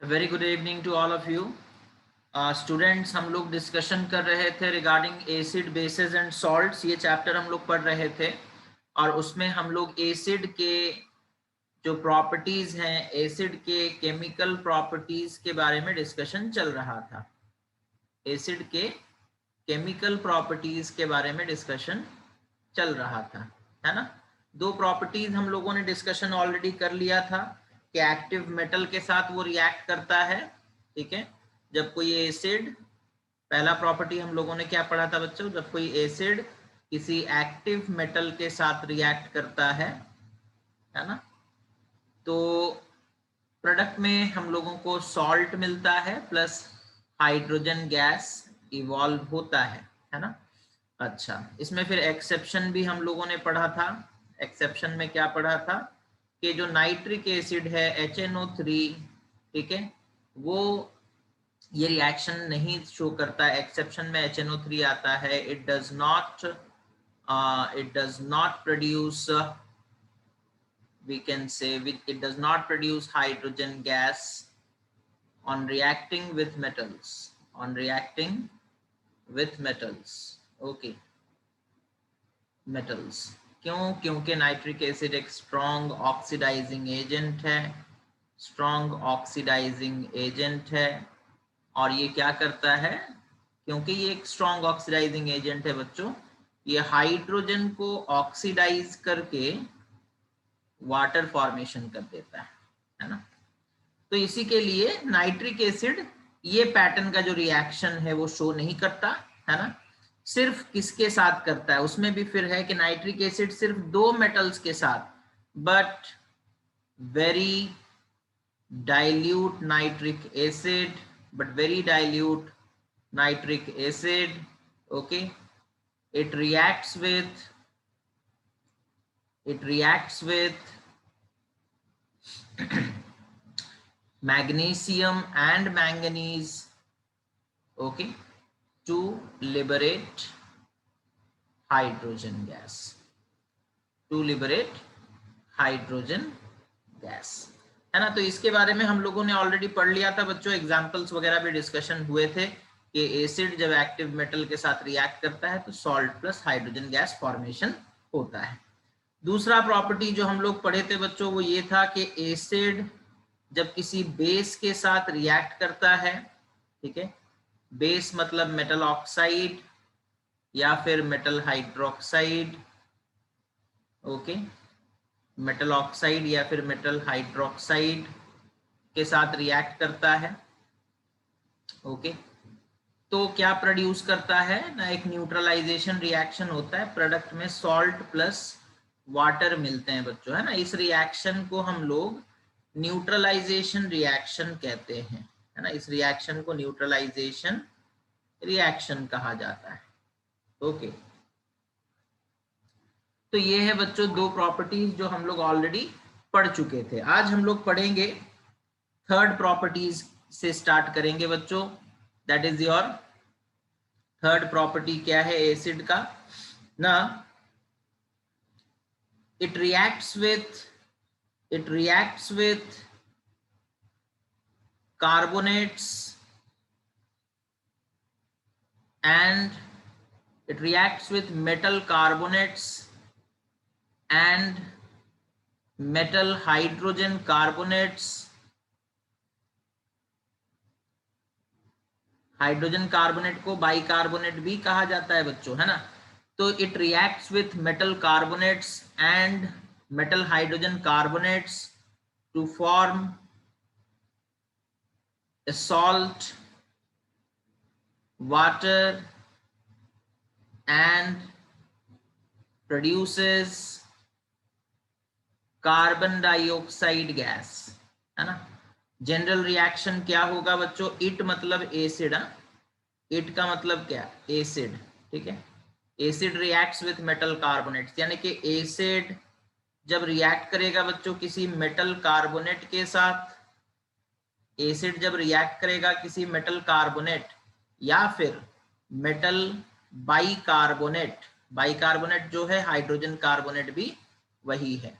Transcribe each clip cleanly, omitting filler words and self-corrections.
Very good evening to all of you students. हम लोग discussion कर रहे थे regarding acid basis and salts. ये चैप्टर हम लोग पढ़ रहे थे और उसमें हम लोग एसिड के जो प्रॉपर्टीज हैं, एसिड के केमिकल प्रॉपर्टीज के बारे में डिस्कशन चल रहा था। एसिड के केमिकल प्रॉपर्टीज के बारे में डिस्कशन चल रहा था, है ना। दो प्रॉपर्टीज हम लोगों ने डिस्कशन ऑलरेडी कर लिया था कि एक्टिव मेटल के साथ वो रिएक्ट करता है, ठीक है। जब कोई एसिड, पहला प्रॉपर्टी हम लोगों ने क्या पढ़ा था बच्चों, जब कोई एसिड किसी एक्टिव मेटल के साथ रिएक्ट करता है ना, तो प्रोडक्ट में हम लोगों को सॉल्ट मिलता है प्लस हाइड्रोजन गैस इवॉल्व होता है ना। अच्छा, इसमें फिर एक्सेप्शन भी हम लोगों ने पढ़ा था। एक्सेप्शन में क्या पढ़ा था कि जो नाइट्रिक एसिड है HNO3, ठीक है, वो ये रिएक्शन नहीं शो करता है। एक्सेप्शन में HNO3 आता है, it does not produce, we can say it does not produce hydrogen gas on reacting with metals, okay, metals। क्यों? क्योंकि नाइट्रिक एसिड एक स्ट्रॉन्ग ऑक्सीडाइजिंग एजेंट है और ये क्या करता है, क्योंकि ये एक स्ट्रॉन्ग ऑक्सीडाइजिंग एजेंट है बच्चों, ये हाइड्रोजन को ऑक्सीडाइज करके वाटर फॉर्मेशन कर देता है ना। तो इसी के लिए नाइट्रिक एसिड ये पैटर्न का जो रिएक्शन है वो शो नहीं करता, है ना। सिर्फ किसके साथ करता है, उसमें भी फिर है कि नाइट्रिक एसिड सिर्फ दो मेटल्स के साथ, but very dilute nitric acid, okay, it reacts with magnesium and manganese, okay, to liberate hydrogen gas, है ना। तो इसके बारे में हम लोगों ने ऑलरेडी पढ़ लिया था बच्चों, एग्जांपल्स वगैरह भी डिस्कशन हुए थे कि एसिड जब एक्टिव मेटल के साथ रिएक्ट करता है तो salt plus hydrogen gas formation होता है। दूसरा प्रॉपर्टी जो हम लोग पढ़े थे बच्चों वो ये था कि एसिड जब किसी बेस के साथ रिएक्ट करता है, ठीक है, बेस मतलब मेटल ऑक्साइड या फिर metal hydroxide, okay, metal oxide या फिर मेटल हाइड्रोक्साइड के साथ रिएक्ट करता है, ओके, तो क्या प्रोड्यूस करता है ना, एक न्यूट्रलाइजेशन रिएक्शन होता है, प्रोडक्ट में सॉल्ट प्लस वाटर मिलते हैं बच्चों, है ना। इस रिएक्शन को हम लोग न्यूट्रलाइजेशन रिएक्शन कहते हैं, है ना। इस रिएक्शन को न्यूट्रलाइजेशन रिएक्शन कहा जाता है, ओके। तो ये है बच्चों दो प्रॉपर्टीज जो हम लोग ऑलरेडी पढ़ चुके थे। आज हम लोग पढ़ेंगे थर्ड प्रॉपर्टीज से स्टार्ट करेंगे बच्चों, that is your third property. क्या है एसिड का ना, it reacts with carbonates and it reacts with metal carbonates and metal hydrogen carbonates। Hydrogen carbonate को बाइकार्बोनेट भी कहा जाता है बच्चों, है ना। तो it reacts with metal carbonates and metal hydrogen carbonates to form a salt, water and produces carbon dioxide gas, है ना। जनरल रिएक्शन क्या होगा बच्चों, इट मतलब एसिड, इट का मतलब क्या, एसिड, ठीक है। Acid reacts with metal carbonates, यानी कि एसिड जब रिएक्ट करेगा बच्चों किसी मेटल कार्बोनेट के साथ, एसिड जब रिएक्ट करेगा किसी मेटल कार्बोनेट या फिर मेटल बाइकार्बोनेट, बाइकार्बोनेट जो है हाइड्रोजन कार्बोनेट भी वही है,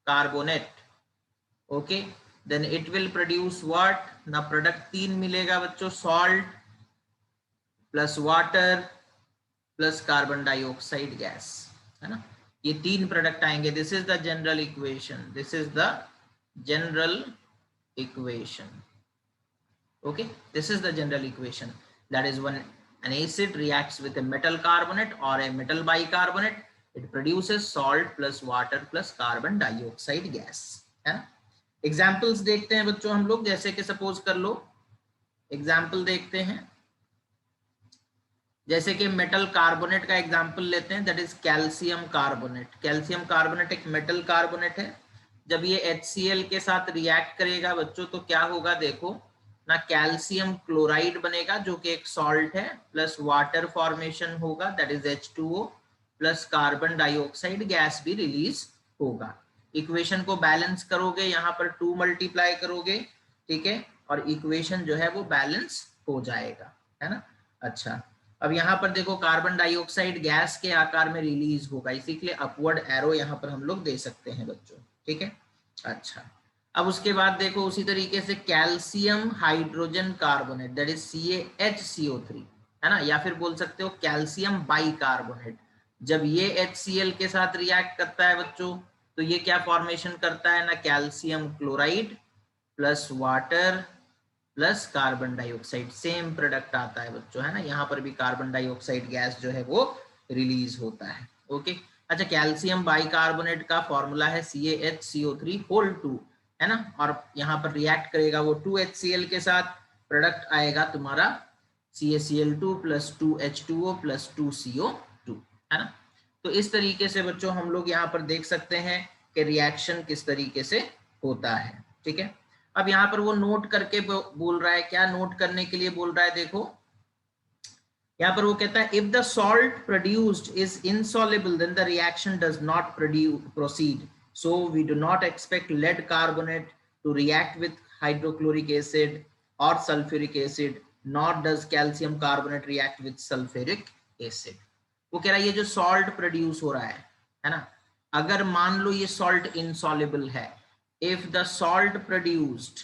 carbonate, okay. Then it will produce what, ना प्रोडक्ट 3 मिलेगा बच्चों, salt plus water plus carbon dioxide gas, है ना, ये 3 प्रोडक्ट आएंगे। This is the general equation, this is the general equation. Okay, this is the general equation. That is when an acid reacts with a metal carbonate or a metal bicarbonate, it produces salt plus water plus carbon dioxide gas, है ना। Examples देखते हैं बच्चों हम लोग, जैसे कि suppose कर लो एग्जाम्पल देखते हैं, जैसे कि मेटल कार्बोनेट का एग्जाम्पल लेते हैं, that is calcium carbonate. Calcium carbonate एक मेटल कार्बोनेट है। जब ये HCl के साथ रिएक्ट करेगा बच्चों तो क्या होगा, देखो ना, कैल्शियम क्लोराइड बनेगा जो कि एक सॉल्ट है, प्लस वाटर फॉर्मेशन होगा that is H2O, plus carbon dioxide gas भी रिलीज होगा। इक्वेशन को बैलेंस करोगे, यहाँ पर 2 मल्टीप्लाई करोगे, ठीक है, और इक्वेशन जो है वो बैलेंस हो जाएगा, है ना। अच्छा, अब यहाँ पर देखो कार्बन डाइऑक्साइड गैस के आकार में रिलीज होगा, इसी के लिए अपवर्ड एरो यहाँ पर हम लोग दे सकते हैं बच्चों, ठीक है। अच्छा, अब उसके बाद देखो उसी तरीके से calcium hydrogen carbonate that is CaHCO3, है ना, या फिर बोल सकते हो कैल्शियम बाइकार्बोनेट। जब ये HCl के साथ रिएक्ट करता है बच्चों तो ये क्या फॉर्मेशन करता है ना, calcium chloride plus water plus carbon dioxide, same product आता है बच्चों, है ना। यहाँ पर भी कार्बन डाइऑक्साइड गैस जो है वो रिलीज होता है। ओके, अच्छा, कैल्शियम बाइकार्बोनेट का फॉर्मूला है CaHCO3 होल 2, है ना, और यहाँ पर रिएक्ट करेगा वो 2HCl के साथ, प्रोडक्ट आएगा तुम्हारा CaCl2 plus 2H2O plus 2CO2, है ना। तो इस तरीके से बच्चों हम लोग यहाँ पर देख सकते हैं कि रिएक्शन किस तरीके से होता है, ठीक है। अब यहाँ पर वो नोट करके बोल रहा है, क्या नोट करने के लिए बोल रहा है, देखो यहाँ पर वो कहता है if the salt produced is insoluble then the reaction does not proceed, so we do not expect lead carbonate to react with hydrochloric acid और sulphuric acid, not does calcium carbonate react with sulphuric acid. वो कह रहा है ये जो salt produce हो रहा है ना, अगर मान लो ये सॉल्ट इनसॉल्युबल है, if the salt produced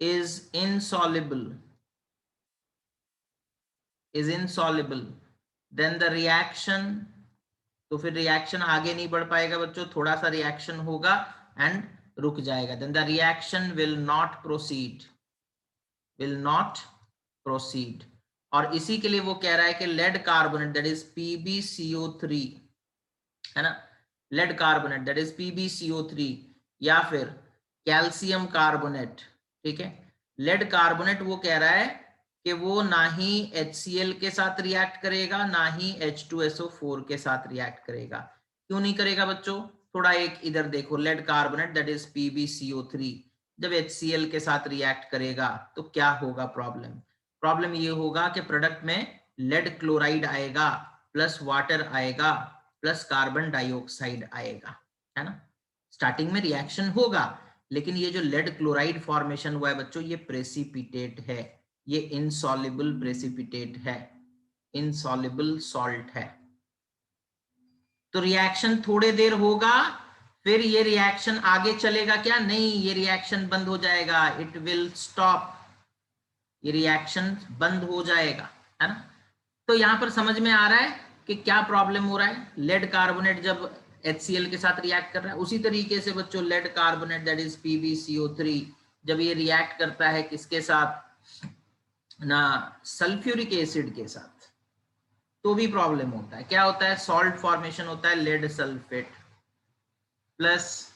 is insoluble then the reaction, तो फिर रिएक्शन आगे नहीं बढ़ पाएगा बच्चों, थोड़ा सा रिएक्शन होगा एंड रुक जाएगा, then the reaction will not proceed। और इसी के लिए वो कह रहा है कि lead carbonate that is PbCO3, है ना, lead carbonate that is PbCO3 या फिर कैल्शियम कार्बोनेट, ठीक है। लेड कार्बोनेट वो कह रहा है कि वो ना ही HCl के साथ रिएक्ट करेगा ना ही H2SO4 के साथ रिएक्ट करेगा। क्यों नहीं करेगा बच्चों, थोड़ा एक इधर देखो, lead carbonate that is PbCO3 जब HCl के साथ रिएक्ट करेगा तो क्या होगा, प्रॉब्लम ये होगा कि प्रोडक्ट में लेड क्लोराइड आएगा प्लस वाटर आएगा प्लस कार्बन डाइऑक्साइड आएगा, है ना। स्टार्टिंग में रिएक्शन होगा लेकिन ये जो लेड क्लोराइड फॉर्मेशन हुआ है बच्चों ये प्रेसिपिटेट है, ये इनसॉल्युबल प्रेसिपिटेट है, इनसॉल्युबल सॉल्ट है। तो रिएक्शन थोड़े देर होगा, फिर ये रिएक्शन आगे चलेगा क्या, नहीं, ये रिएक्शन बंद हो जाएगा, इट विल स्टॉप, ये रिएक्शन बंद हो जाएगा, है ना। तो यहां पर समझ में आ रहा है कि क्या प्रॉब्लम हो रहा है, लेड कार्बोनेट जब HCl के साथ रिएक्ट कर रहा है, उसी तरीके से बच्चों lead carbonate that is PbCO3 जब ये रिएक्ट करता है किसके साथ ना, सल्फ्यूरिक एसिड के साथ, तो भी प्रॉब्लम होता है। क्या होता है, सॉल्ट फॉर्मेशन होता है, lead sulphate plus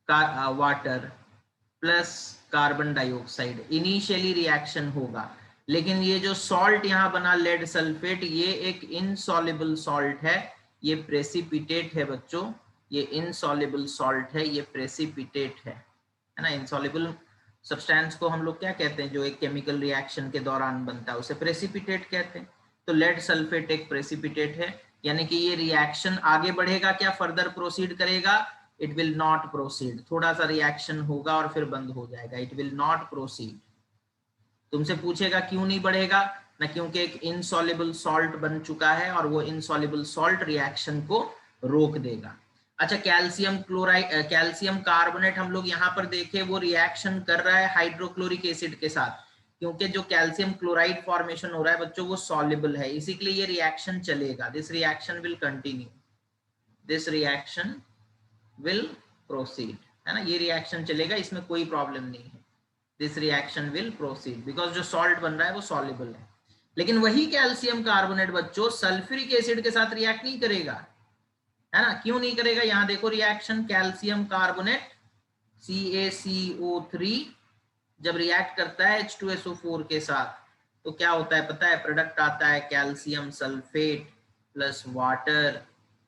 water plus carbon dioxide, initially reaction होगा, लेकिन ये जो सॉल्ट यहाँ बना लेड सल्फेट ये एक इनसॉल्युबल सॉल्ट है, ये प्रेसिपिटेट है बच्चों, ये इनसॉल्युबल सॉल्ट है, ये प्रेसिपिटेट है ना। इनसॉल्युबल सब्सटेंस को हम लोग क्या कहते हैं, जो एक केमिकल रिएक्शन के दौरान बनता है उसे प्रेसिपिटेट कहते हैं। तो लेड सल्फेट एक प्रेसिपिटेट है, यानी कि ये रिएक्शन आगे बढ़ेगा क्या, फर्दर प्रोसीड करेगा, इट विल नॉट प्रोसीड, थोड़ा सा रिएक्शन होगा और फिर बंद हो जाएगा, इट विल नॉट प्रोसीड। तुमसे पूछेगा क्यों नहीं बढ़ेगा ना, क्योंकि एक इनसॉल्युबल सॉल्ट बन चुका है और वो इनसॉल्युबल सॉल्ट रिएक्शन को रोक देगा। अच्छा, कैल्शियम क्लोराइड, कैल्शियम कार्बोनेट हम लोग यहाँ पर देखे वो रिएक्शन कर रहा है हाइड्रोक्लोरिक एसिड के साथ, क्योंकि जो कैल्शियम क्लोराइड फॉर्मेशन हो रहा है बच्चों वो सॉल्युबल है, इसी के लिए ये रिएक्शन चलेगा। This reaction will continue, this reaction will proceed, है ना, ये रिएक्शन चलेगा, इसमें कोई प्रॉब्लम नहीं है। This reaction will proceed because जो सॉल्ट बन रहा है वो सॉल्युबल है। लेकिन वही कैल्शियम कार्बोनेट बच्चों सल्फ्यूरिक एसिड के साथ रिएक्ट नहीं करेगा, है ना। क्यों नहीं करेगा, यहां देखो रिएक्शन कैल्शियम कार्बोनेट CaCO3 जब रिएक्ट करता है H2SO4 के साथ तो क्या होता है पता है, प्रोडक्ट आता है calcium sulphate plus water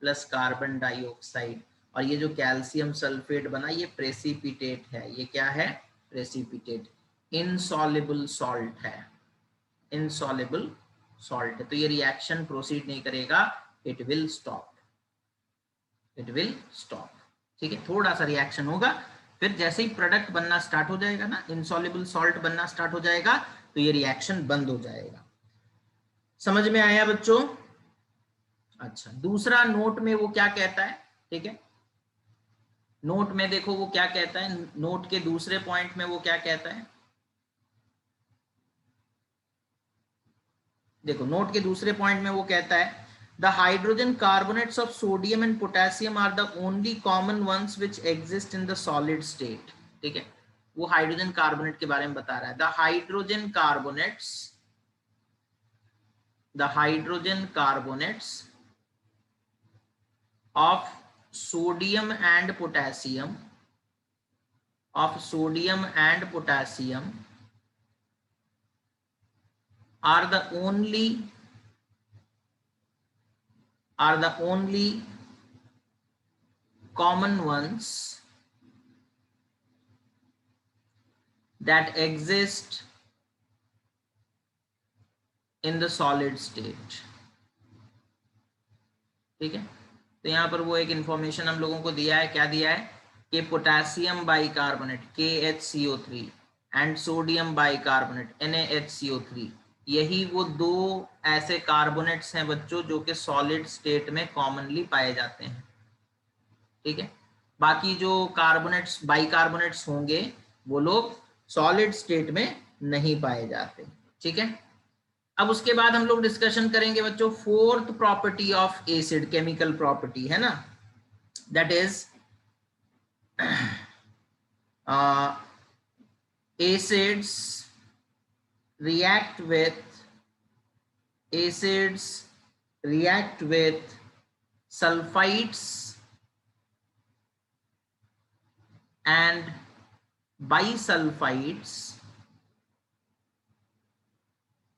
plus carbon dioxide. और ये जो कैल्शियम सल्फेट बना ये प्रेसिपिटेट है, ये क्या है, प्रेसिपिटेट, इनसॉल्युबल सॉल्ट है, इनसॉल्युबल सॉल्ट है। तो ये रिएक्शन प्रोसीड नहीं करेगा, it will stop, it will stop, ठीक है। थोड़ा सा रिएक्शन होगा, फिर जैसे ही प्रोडक्ट बनना स्टार्ट हो जाएगा ना, इनसॉल्युबल सॉल्ट बनना स्टार्ट हो जाएगा तो ये रिएक्शन बंद हो जाएगा। समझ में आया बच्चों? अच्छा, दूसरा नोट में वो क्या कहता है, ठीक है, नोट में देखो वो क्या कहता है, नोट के दूसरे पॉइंट में वो क्या कहता है, देखो नोट के दूसरे पॉइंट में वो कहता है the hydrogen carbonates of sodium and potassium are the only common ones which exist in the solid state, ठीक है, वो हाइड्रोजन कार्बोनेट के बारे में बता रहा है। the hydrogen carbonates of sodium and potassium are the only common ones that exist in the solid state, ठीक है। तो यहाँ पर वो एक इंफॉर्मेशन हम लोगों को दिया है, क्या दिया है कि potassium bicarbonate KHCO3 and sodium bicarbonate NaHCO3, यही वो दो ऐसे कार्बोनेट्स हैं बच्चों जो कि सॉलिड स्टेट में कॉमनली पाए जाते हैं, ठीक है। बाकी जो कार्बोनेट्स बाइकार्बोनेट्स होंगे वो लोग सॉलिड स्टेट में नहीं पाए जाते, ठीक है। अब उसके बाद हम लोग डिस्कशन करेंगे बच्चों fourth property of acid, chemical property, है ना, that is acids react with sulfides and bisulfides,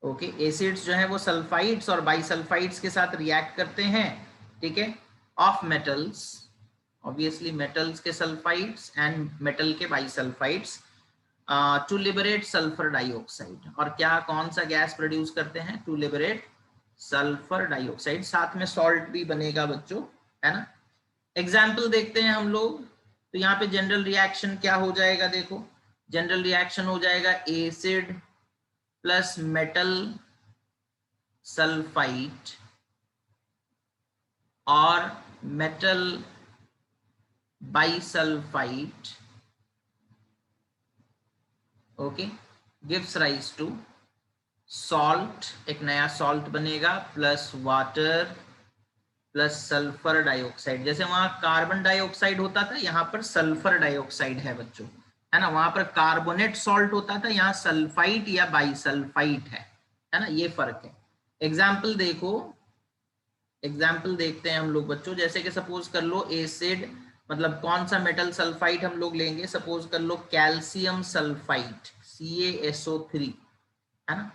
okay, acids जो है वो सल्फाइड्स और बाइसल्फाइड्स के साथ रिएक्ट करते हैं, ठीक है, ऑफ मेटल्स, ऑब्वियसली मेटल्स के सल्फाइड्स एंड मेटल के bisulphides to liberate sulphur dioxide. और क्या कौन सा गैस प्रोड्यूस करते हैं, टू लिबरेट सल्फर डाइऑक्साइड, साथ में सॉल्ट भी बनेगा बच्चों, है ना। एग्जाम्पल देखते हैं हम लोग, तो यहाँ पे जनरल रिएक्शन क्या हो जाएगा, देखो जनरल रिएक्शन हो जाएगा एसिड प्लस मेटल सल्फाइड और metal bisulphide, okay, gives rise to salt, एक नया सॉल्ट बनेगा, plus water plus sulphur dioxide. जैसे वहां कार्बन डाइऑक्साइड होता था, यहाँ पर सल्फर डाइऑक्साइड है बच्चों, है ना, वहां पर कार्बोनेट सॉल्ट होता था, यहाँ सल्फाइट या बाइसल्फाइट है ना, ये फर्क है। एग्जाम्पल देखो, एग्जाम्पल देखते हैं हम लोग बच्चों, जैसे कि सपोज कर लो एसिड, मतलब कौन सा मेटल सल्फाइड हम लोग लेंगे, सपोज कर लो कैल्शियम सल्फाइड CaSO3, है ना,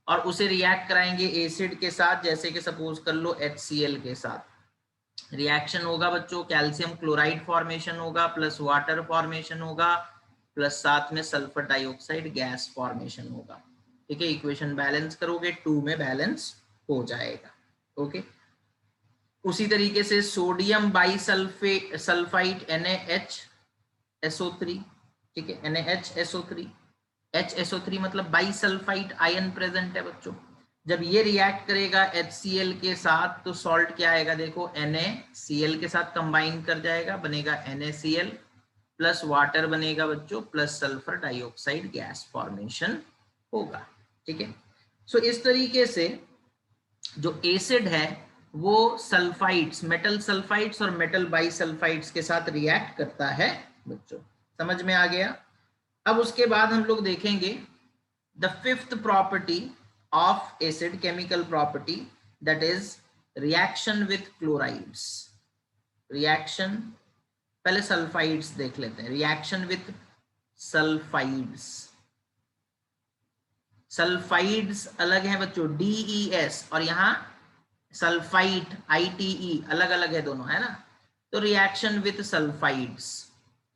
और उसे रिएक्ट कराएंगे एसिड के साथ, जैसे कि सपोज कर लो HCl के साथ। रिएक्शन होगा बच्चों, कैल्शियम क्लोराइड फॉर्मेशन होगा प्लस वाटर फॉर्मेशन होगा प्लस साथ में सल्फर डाइऑक्साइड गैस फॉर्मेशन होगा, ठीक है। इक्वेशन बैलेंस करोगे 2 में बैलेंस हो जाएगा, ओके। उसी तरीके से सोडियम बाइसल्फाइड NaHSO3, ठीक है, NaHSO3, HSO3 मतलब बाइसल्फाइड आयन प्रेजेंट है बच्चों, जब ये रिएक्ट करेगा HCl के साथ तो सॉल्ट क्या आएगा, देखो NaCl के साथ कंबाइन कर जाएगा, बनेगा NaCl प्लस वाटर बनेगा बच्चों, plus sulphur dioxide gas formation होगा। ठीक है, सो इस तरीके से जो एसिड है वो सल्फाइड्स, मेटल सल्फाइड्स और मेटल बाइसल्फाइड्स के साथ रिएक्ट करता है बच्चों, समझ में आ गया। अब उसके बाद हम लोग देखेंगे the fifth property of acid, chemical property, that is reaction with chlorides. Reaction, पहले सल्फाइड्स देख लेते हैं, रिएक्शन विथ सल्फाइड्स। सल्फाइड्स अलग है बच्चों, DES, और यहाँ सल्फाइड ITE अलग अलग है दोनों, है ना। तो रिएक्शन विथ सल्फाइड्स,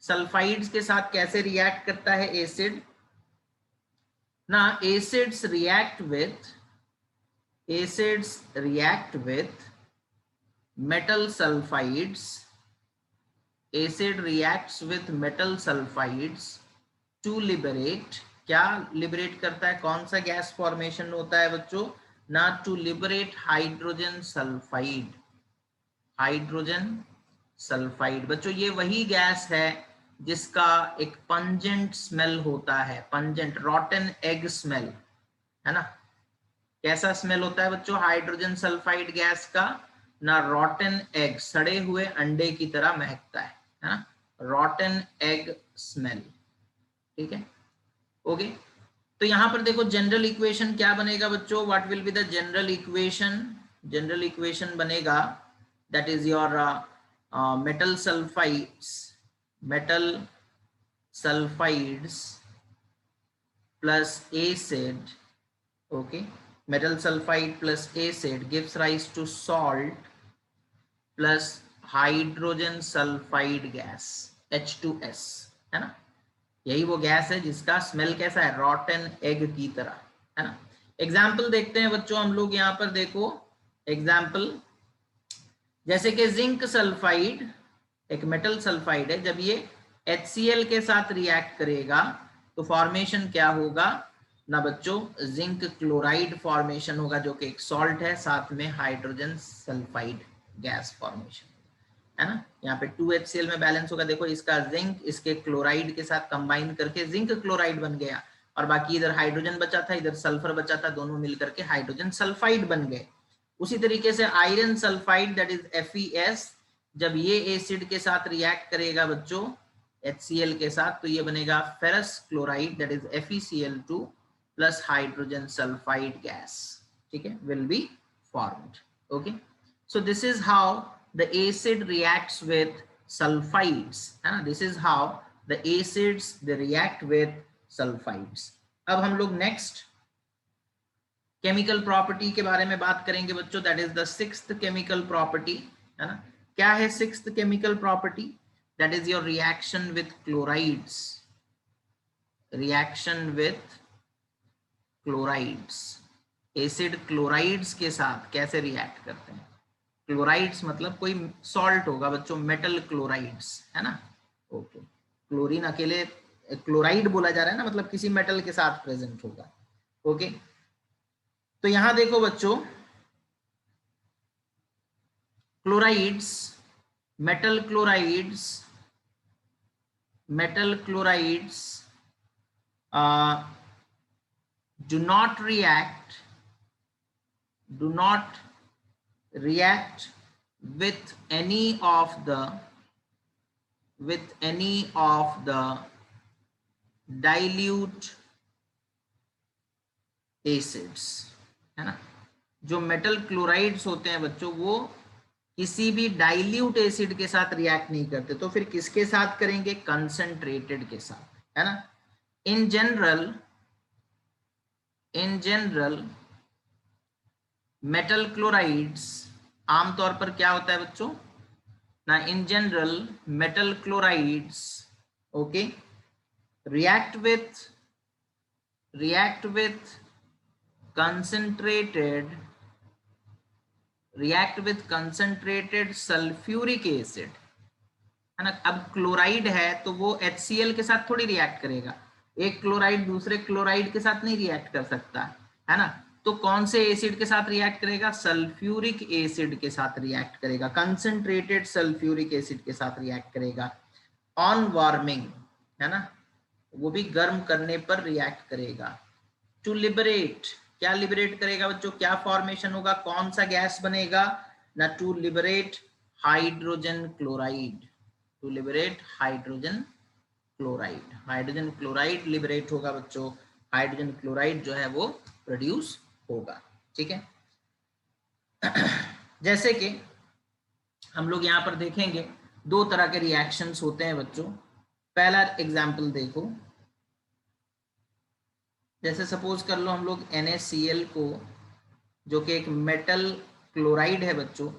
सल्फाइड्स के साथ कैसे रिएक्ट करता है एसिड ना, acids react with metal sulfides, acid reacts with metal sulfides to liberate, क्या लिबरेट करता है, कौन सा गैस फॉर्मेशन होता है बच्चों ना, to liberate hydrogen sulphide. Hydrogen sulphide बच्चों ये वही गैस है जिसका एक पंजेंट स्मेल होता है, पंजेंट रॉटन एग स्मेल, है ना। कैसा स्मेल होता है बच्चों हाइड्रोजन सल्फाइड गैस का ना, रॉटन एग, सड़े हुए अंडे की तरह महकता है ना, रॉटन एग स्मेल। ठीक है, ओके। तो यहां पर देखो जनरल इक्वेशन क्या बनेगा बच्चों, what will be the general equation, general equation बनेगा that is your metal sulphides plus acid, okay, metal sulfide plus acid gives rise to salt plus hydrogen sulfide gas H2S, है ना। यही वो gas है जिसका स्मेल कैसा है, रॉटन egg की तरह, है ना। एग्जाम्पल देखते हैं बच्चों हम लोग, यहाँ पर देखो एग्जाम्पल, जैसे कि जिंक सल्फाइड एक मेटल सल्फाइड है, जब ये HCl के साथ रिएक्ट करेगा तो फॉर्मेशन क्या होगा ना बच्चों, जिंक क्लोराइड फॉर्मेशन होगा जो कि एक सॉल्ट है, साथ में हाइड्रोजन सल्फाइड गैस फॉर्मेशन, है ना। यहाँ पे 2HCl में बैलेंस होगा, देखो इसका जिंक इसके क्लोराइड के साथ कंबाइन करके जिंक क्लोराइड बन गया, और बाकी इधर हाइड्रोजन बचा था, इधर सल्फर बचा था, दोनों मिलकर के हाइड्रोजन सल्फाइड बन गए। उसी तरीके से iron sulphide that is FeS, जब ये एसिड के साथ रिएक्ट करेगा बच्चों HCl के साथ तो ये बनेगा ferrous chloride that is FeCl2 plus hydrogen sulphide gas, ठीक है, will be formed. Okay, so this is how the acid reacts with sulfides, है ना, this is how the acids they react with sulfides। अब हम लोग next chemical property के बारे में बात करेंगे बच्चों, that is the sixth chemical property, है ना। क्या है sixth chemical property, that is your reaction with chlorides, reaction with chlorides. Acid chlorides के साथ कैसे रिएक्ट करते हैं, क्लोराइड्स मतलब कोई सॉल्ट होगा बच्चों, मेटल क्लोराइड्स, है ना। ओके, क्लोरीन अकेले क्लोराइड बोला जा रहा है ना, मतलब किसी मेटल के साथ प्रेजेंट होगा। ओके, तो यहां देखो बच्चों chlorides, metal chlorides, metal chlorides do not react with any of the dilute acids, है ना। जो मेटल क्लोराइड्स होते हैं बच्चों वो किसी भी डाइल्यूट एसिड के साथ रिएक्ट नहीं करते, तो फिर किसके साथ करेंगे, कंसंट्रेटेड के साथ, है ना। इन जनरल मेटल क्लोराइड्स आमतौर पर क्या होता है बच्चों ना, in general metal chlorides okay react with concentrated sulfuric acid, है ना। अब क्लोराइड है तो वो HCl के साथ थोड़ी रिएक्ट करेगा, एक क्लोराइड दूसरे क्लोराइड के साथ नहीं रिएक्ट कर सकता, है ना। तो कौन से एसिड के साथ रिएक्ट करेगा? सल्फ्यूरिक एसिड के साथ रिएक्ट करेगा, कंसंट्रेटेड सल्फ्यूरिक एसिड के साथ रिएक्ट करेगा ऑन वार्मिंग, है ना, वो भी गर्म करने पर रिएक्ट करेगा। टू लिबरेट, क्या लिबरेट करेगा बच्चों? क्या फॉर्मेशन होगा? कौन सा गैस बनेगा ना? To liberate hydrogen chloride, to liberate hydrogen chloride, hydrogen chloride liberate होगा बच्चों, हाइड्रोजन क्लोराइड जो है वो प्रोड्यूस होगा। ठीक है, जैसे कि हम लोग यहाँ पर देखेंगे दो तरह के रिएक्शंस होते हैं बच्चों। पहला एग्जांपल देखो, जैसे सपोज कर लो हम लोग NaCl को, जो कि एक मेटल क्लोराइड है बच्चों,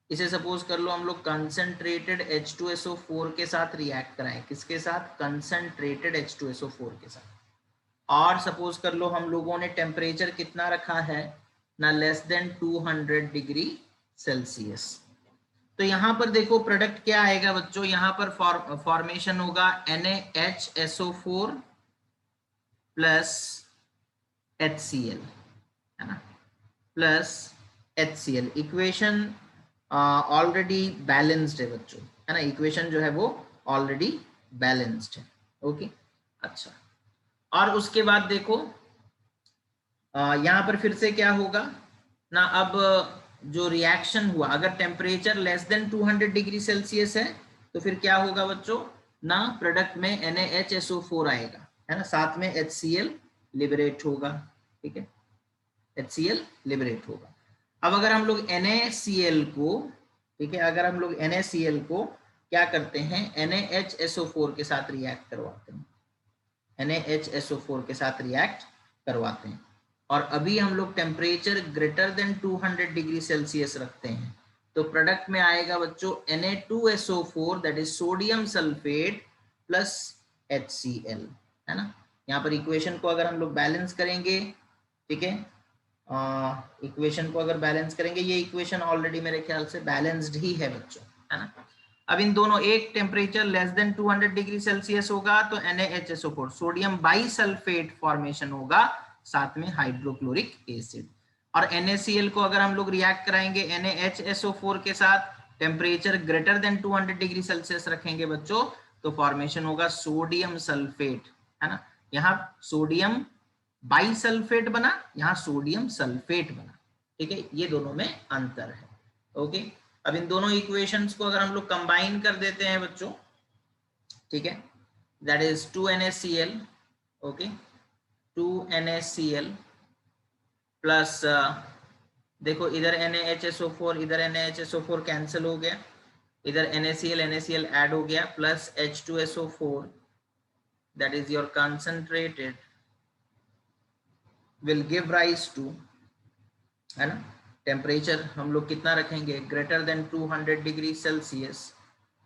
इसे सपोज कर लो हम लोग कंसंट्रेटेड H2SO4 के साथ रिएक्ट कराएं। किसके साथ? कंसंट्रेटेड H2SO4 के साथ। और सपोज कर लो हम लोगों ने टेम्परेचर कितना रखा है ना? Less than 200 degree Celsius. तो यहाँ पर देखो प्रोडक्ट क्या आएगा बच्चों? यहाँ पर फॉर्मेशन होगा NaHSO4 प्लस HCl, है ना, plus HCl। Equation already balanced है बच्चों, है ना, इक्वेशन जो है वो ऑलरेडी बैलेंस्ड है। ओके, अच्छा, और उसके बाद देखो यहाँ पर फिर से क्या होगा ना? अब जो रिएक्शन हुआ, अगर temperature less than 200 degree Celsius है तो फिर क्या होगा बच्चों ना? प्रोडक्ट में NaHSO4 आएगा, है ना, साथ में HCl लिबरेट होगा। ठीक है, HCl लिबरेट होगा। अब अगर हम लोग NaCl को, ठीक है, अगर हम लोग NaCl को क्या करते हैं? NaHSO4 के साथ रिएक्ट करवाते हैं, NaHSO4 के साथ रिएक्ट करवाते हैं, और अभी हम लोग temperature greater than 200 degree Celsius रखते हैं, तो प्रोडक्ट में आएगा बच्चों Na2SO4 that is sodium sulphate plus HCl, है ना। यहाँ पर इक्वेशन को अगर हम लोग बैलेंस करेंगे, ठीक है, इक्वेशन को अगर बैलेंस करेंगे, ये इक्वेशन ऑलरेडी मेरे ख्याल से बैलेंस्ड ही है बच्चों, है ना। अब इन दोनों, एक temperature less than 200 degree Celsius होगा तो NaHSO4 सोडियम बाइसल्फेट फॉर्मेशन होगा, साथ में हाइड्रोक्लोरिक एसिड। और NaCl को अगर हम लोग रिएक्ट कराएंगे NaHSO4 के साथ, temperature greater than 200 degree Celsius रखेंगे बच्चों, तो फॉर्मेशन होगा सोडियम सल्फेट, है ना। यहाँ सोडियम बाइसल्फेट बना, यहाँ सोडियम सल्फेट बना। ठीक है, ये दोनों में अंतर है। ओके, अब इन दोनों इक्वेशंस को अगर हम लोग कंबाइन कर देते हैं बच्चों, ठीक है, that is 2NaCl, okay, 2NaCl plus देखो इधर NaHSO4, इधर NaHSO4 कैंसिल हो गया, इधर NaCl ऐड हो गया, plus H2SO4 that is your concentrated will give rise to, है ना, टेम्परेचर हम लोग कितना रखेंगे? ग्रेटर देन 200 डिग्री सेल्सियस,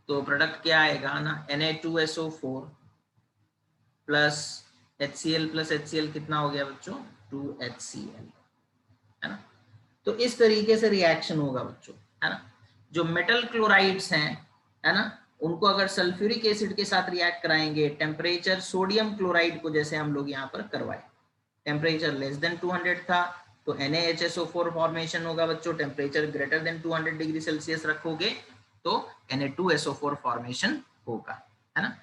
तो प्रोडक्ट क्या आएगा ना? Na2SO4 प्लस HCl कितना हो गया बच्चों? 2HCl, है ना। तो इस तरीके से रिएक्शन होगा बच्चों, है ना। जो मेटल क्लोराइड्स हैं, है ना, उनको अगर सल्फ्यूरिक एसिड के साथ रिएक्ट कराएंगे, टेम्परेचर सोडियम क्लोराइड को जैसे हम लोग यहाँ पर करवाए, टेम्परेचर लेस देन 200 था तो NaHSO4 फॉर्मेशन होगा बच्चों, temperature greater than 200 degree Celsius रखोगे तो Na2SO4 फॉर्मेशन होगा, है ना।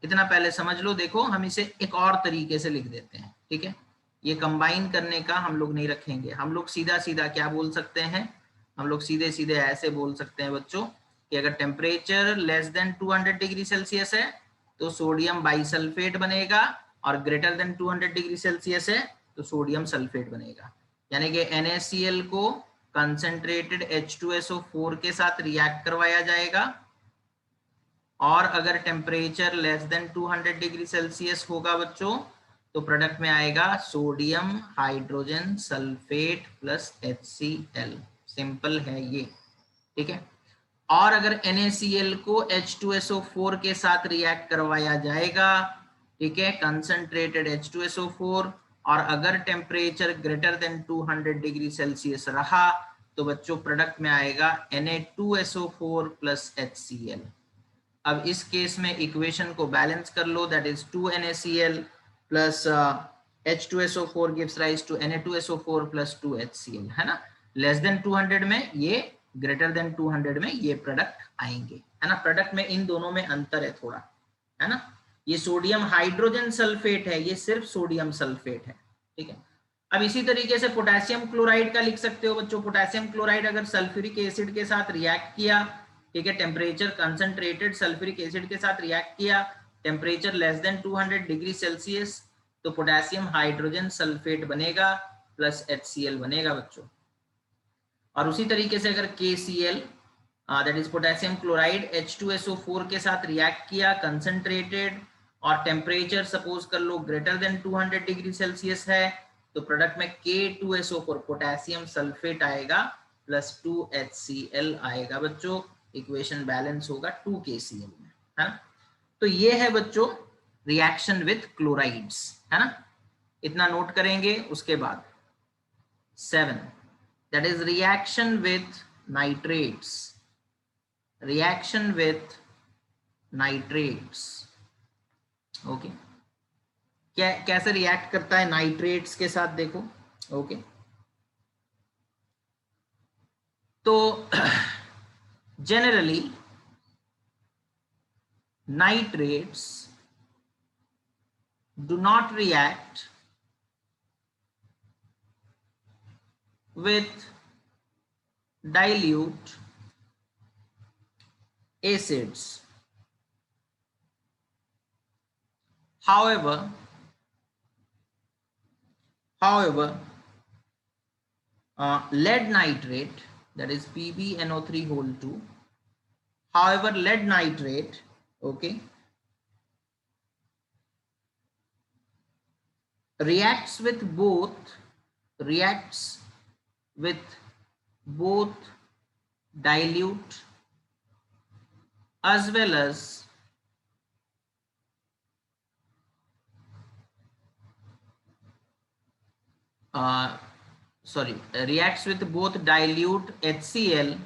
इतना पहले समझ लो। देखो हम इसे एक और तरीके से लिख देते हैं, ठीक है, ये कंबाइन करने का हम लोग नहीं रखेंगे, हम लोग सीधा सीधा क्या बोल सकते हैं? हम लोग सीधे सीधे ऐसे बोल सकते हैं बच्चों कि अगर temperature less than 200 degree Celsius है तो सोडियम बाइसल्फेट बनेगा, और ग्रेटर देन 200 डिग्री सेल्सियस है तो सोडियम सल्फेट बनेगा। यानी कि NaCl को कंसंट्रेटेड H2SO4 के साथ रिएक्ट करवाया जाएगा, और अगर temperature less than 200 degree Celsius होगा बच्चों तो प्रोडक्ट में आएगा sodium hydrogen sulphate plus HCl। Simple है ये, ठीक है। और अगर NaCl को H2SO4 के साथ रिएक्ट करवाया जाएगा, ठीक है, कंसंट्रेटेड H2SO4, और अगर temperature greater than 200 degree Celsius रहा तो बच्चों प्रोडक्ट में आएगा Na2SO4 प्लस HCl। अब इस केस में इक्वेशन को बैलेंस कर लो, that is 2NaCl plus H2SO4 gives rise to Na2SO4 plus 2HCl, है ना। लेस देन 200 में ये, ग्रेटर देन 200 में ये प्रोडक्ट आएंगे, है ना। प्रोडक्ट में इन दोनों में अंतर है थोड़ा, है ना। ये सोडियम हाइड्रोजन सल्फेट है, ये सिर्फ सोडियम सल्फेट है, ठीक है। अब इसी तरीके से पोटेशियम क्लोराइड का लिख सकते हो बच्चों। पोटेशियम क्लोराइड अगर सल्फ्यूरिक एसिड के साथ रिएक्ट किया, ठीक है, टेम्परेचर कंसंट्रेटेड सल्फ्यूरिक एसिड के साथ रिएक्ट किया, temperature less than 200 degree Celsius, तो पोटेशियम हाइड्रोजन सल्फेट बनेगा प्लस HCl बनेगा बच्चों। और उसी तरीके से अगर KCl that is potassium chloride H2SO4 के साथ रिएक्ट किया, कंसंट्रेटेड, और टेम्परेचर सपोज कर लो ग्रेटर देन 200 डिग्री सेल्सियस है, तो प्रोडक्ट में K2SO4 पोटेशियम सल्फेट आएगा प्लस 2HCl आएगा बच्चों। इक्वेशन बैलेंस होगा 2KCl में, है ना। तो ये है बच्चों रिएक्शन विथ क्लोराइड्स, है ना। इतना नोट करेंगे। उसके बाद 7 that is reaction with nitrates. Reaction with nitrates, okay. कैसे रिएक्ट करता है नाइट्रेट्स के साथ, देखो, ओके। तो generally nitrates do not react with dilute acids. However, lead nitrate, that is PbNO3 whole 2, however lead nitrate, okay, reacts with both dilute as well as reacts with both dilute HCl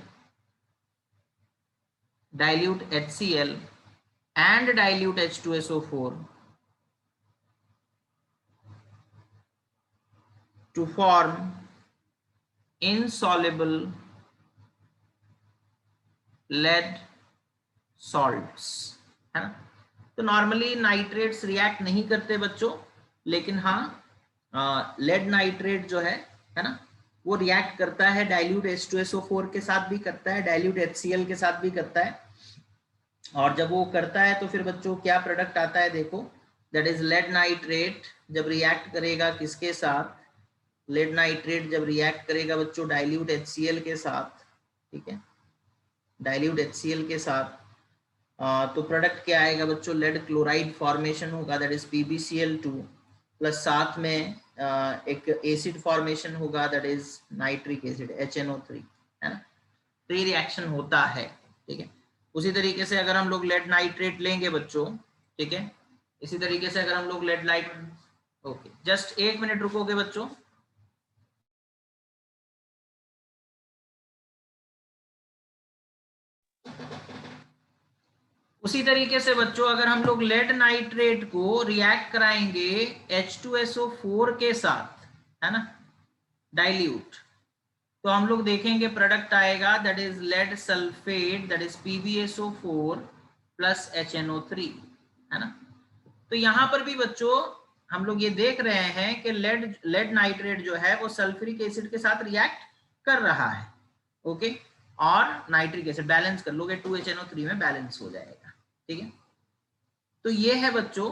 and dilute H2SO4 to form insoluble lead salts, है ना। तो normally nitrates react नहीं करते बच्चों, लेकिन हाँ lead nitrate जो है ना, वो रिएक्ट करता है डाइल्यूट H2SO4 के साथ भी करता है, डाइल्यूट HCl के साथ भी करता है। और जब वो करता है तो फिर बच्चों क्या प्रोडक्ट आता है, देखो, दैट इज लेड नाइट्रेट जब रिएक्ट करेगा किसके साथ, लेड नाइट्रेट जब रिएक्ट करेगा बच्चों डाइल्यूट HCl के साथ, ठीक है, डाइल्यूट HCl के साथ, तो प्रोडक्ट क्या आएगा बच्चों, लेड क्लोराइड फॉर्मेशन होगा, दैट इज PbCl2, प्लस साथ में एक एसिड फॉर्मेशन होगा, that is nitric acid HNO3, है ना। तो ये रिएक्शन होता है, ठीक है। उसी तरीके से अगर हम लोग लेड नाइट्रेट लेंगे बच्चों, ठीक है, इसी तरीके से अगर हम लोग lead nitrate, okay, just 1 minute रुकोगे बच्चों। उसी तरीके से बच्चों अगर हम लोग लेड नाइट्रेट को रिएक्ट कराएंगे H2SO4 के साथ, है ना, डाइल्यूट, तो हम लोग देखेंगे प्रोडक्ट आएगा, that is lead sulphate, that is PbSO4 plus HNO3, है ना। तो यहां पर भी बच्चों हम लोग ये देख रहे हैं कि लेड नाइट्रेट जो है वो सल्फ्यूरिक एसिड के साथ रिएक्ट कर रहा है, ओके, और नाइट्रिक एसिड बैलेंस कर लोगे, 2HNO3 में बैलेंस हो जाएगा, ठीक है। तो ये है बच्चों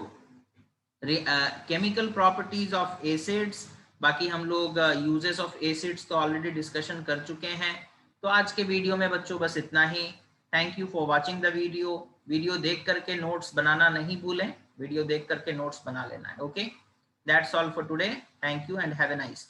केमिकल प्रॉपर्टीज ऑफ एसिड्स। बाकी हम लोग यूजेस ऑफ एसिड्स तो ऑलरेडी डिस्कशन कर चुके हैं। तो आज के वीडियो में बच्चों बस इतना ही। Thank you for watching the video. Video देख करके नोट्स बनाना नहीं भूलें, वीडियो देख करके नोट्स बना लेना है, okay. That's all for today. Thank you and have a nice day.